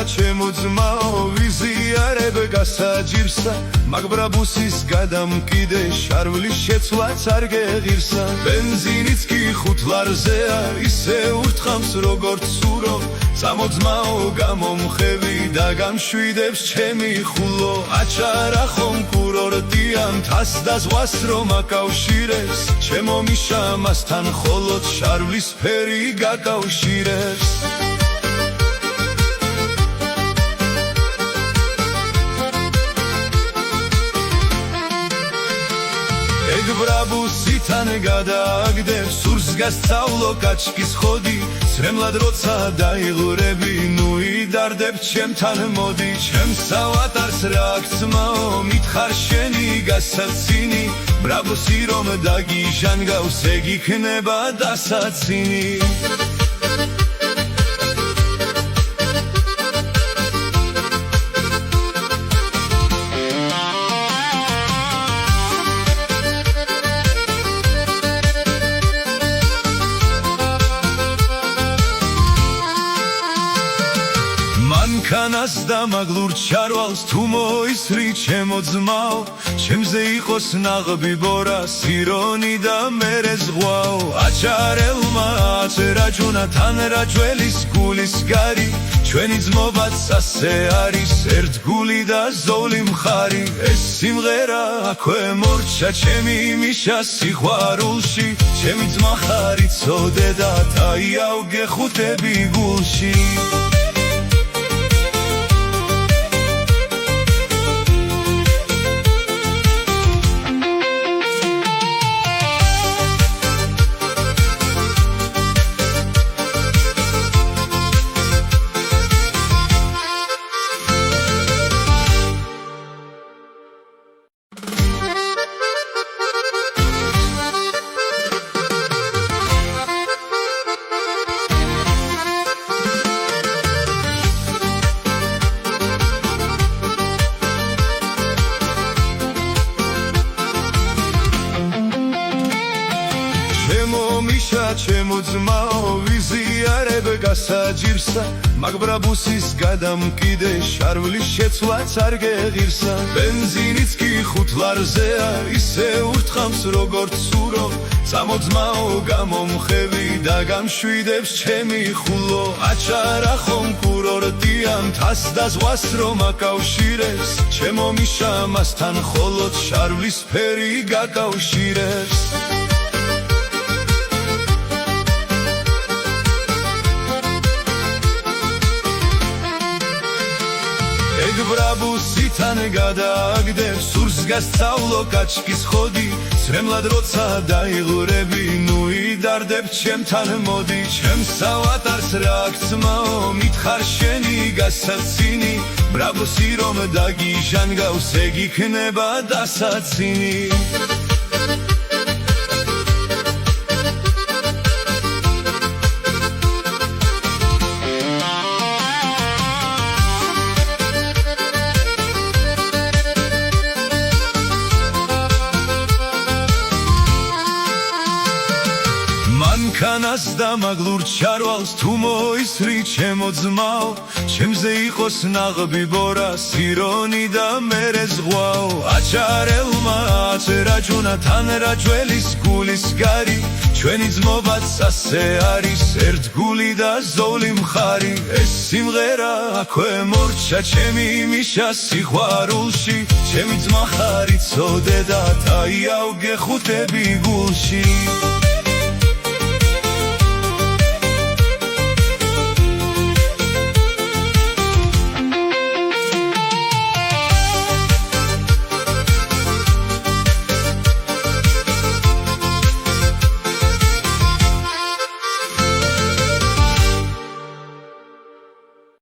ჩემო ძმაო ვიზიარებ გასაჯირსა მაგ ბრაბუსის გადამკიდე შარვლის შეცვლაც არ გეღირსა ბენზინიც კი 5 ლარზეა ისე ურთხამს როგორც სურო წამო ძმაო გამომხევი და გამშვიდებს ჩემი ხულო აჩარა ხომ კურორტია მთას და ზღვას რომ აკავშირებს ჩემო მიშა მასთან მხოლოდ შარვლის ფერი გაკავშირებს ეგ ბრაბუსიდან გადააგდებს სურს გასწავლო კაჩკის ხოდი სრემლად როცა დაიღურები ნუ იდარდებ ჩემთან მოდი ჩემს ავატარს რა აქცმაო მითხარ შენი გასაცინი ბრაბუსი რომ დაგიჟანგავს ეგ იქნება დასაცინი მანქანას და მაგლურ ჩარვალს თუ მოისრი ჩემო ძმაო ჩემზე იყოს ნაღბი ბორა სირონი და მერე ზღვაო აჩარელმა აწერაჯუნა თან რაჯველის გულის გარი ჩვენი ძმობაც ასე არის ერთგული და ზოლი მხარი ეს სიმღერა აქვე მორჩა ჩემი მიშა სიყვარულში ჩემი ძმა ხარი წოდე და დაიავგე ხუთები გულში ჩემო ძმაო ვიზიარებ გასაჯირსა მაგ ბრაბუსის გადამკიდე შარვლის შეცვლაც არ გეღირსა ბენზინიც კი 5 ლარზეა ისე ურთხამს როგორც სურო წამო ძმაო გამომხევი და გამშვიდებს ჩემი ხულო აჩარა ხომ კურორტია მთას და ზღვას რომ აკავშირებს ჩემო მიშა მასთან მხოლოდ შარვლის ფერი გაკავშირებს ეგ ბრაბუსიდან გადააგდებს სურს გასწავლო კაჩკის ხოდი სრემლად როცა დაიღურები ნუ იდარდებ ჩემთან მოდი ჩემს ავატარს რა აქცმაო მითხარ შენი გასაცინი ბრაბუსი რომ დაგიჟანგავს ეგ იქნება დასაცინი მანქანას და მაგლურ ჩარვალს თუ მოისრი ჩემო ძმაო ჩემზე იყოს ნაღბი ბორა სირონი და მერე ზღვაო აჩარელმა აწერაჯუნა თან რაჯველის გულის გარი ჩვენი ძმობაც ასე არის ერთგული და ზოლი მხარი ეს სიმღერა აქვე მორჩა ჩემი მიშა სიყვარულში ჩემი ძმა ხარი წოდე და დაიავგე ხუთები გულში